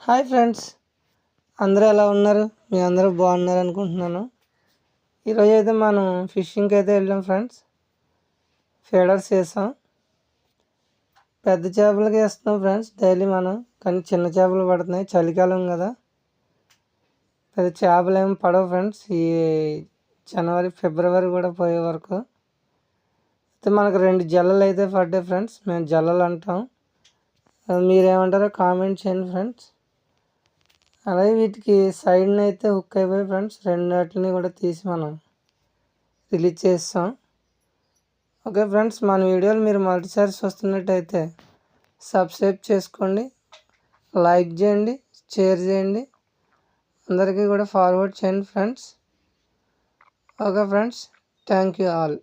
Hi friends, అందరూ ఎలా ఉన్నారు? మీ అందరూ బాగున్నారు అనుకుంటున్నాను. ఈరోజు అయితే మనం ఫిషింగ్కి అయితే వెళ్ళాం ఫ్రెండ్స్. ఫీడర్స్ వేసాం, పెద్ద చేపలకి వేస్తున్నాం ఫ్రెండ్స్ డైలీ మనం. కానీ చిన్న చేపలు పడుతున్నాయి, చలికాలం కదా. పెద్ద చేపలు ఏమి పడవు ఫ్రెండ్స్ ఈ జనవరి ఫిబ్రవరి కూడా పోయే వరకు. అయితే మనకు 2 జల్లలు అయితే పడ్డాయి ఫ్రెండ్స్. మేము జల్లలు అంటాం, మీరేమంటారో కామెంట్ చేయండి ఫ్రెండ్స్. అలాగే వీటికి సైడ్ని అయితే హుక్ అయిపోయి ఫ్రెండ్స్, రెండింటిని కూడా తీసి మనం రిలీజ్ చేస్తాం. ఓకే ఫ్రెండ్స్, మన వీడియోలు మీరు మొదటిసారి చూస్తున్నట్టయితే సబ్స్క్రైబ్ చేసుకోండి, లైక్ చేయండి, షేర్ చేయండి, అందరికీ కూడా ఫార్వర్డ్ చేయండి friends. Okay friends, thank you all.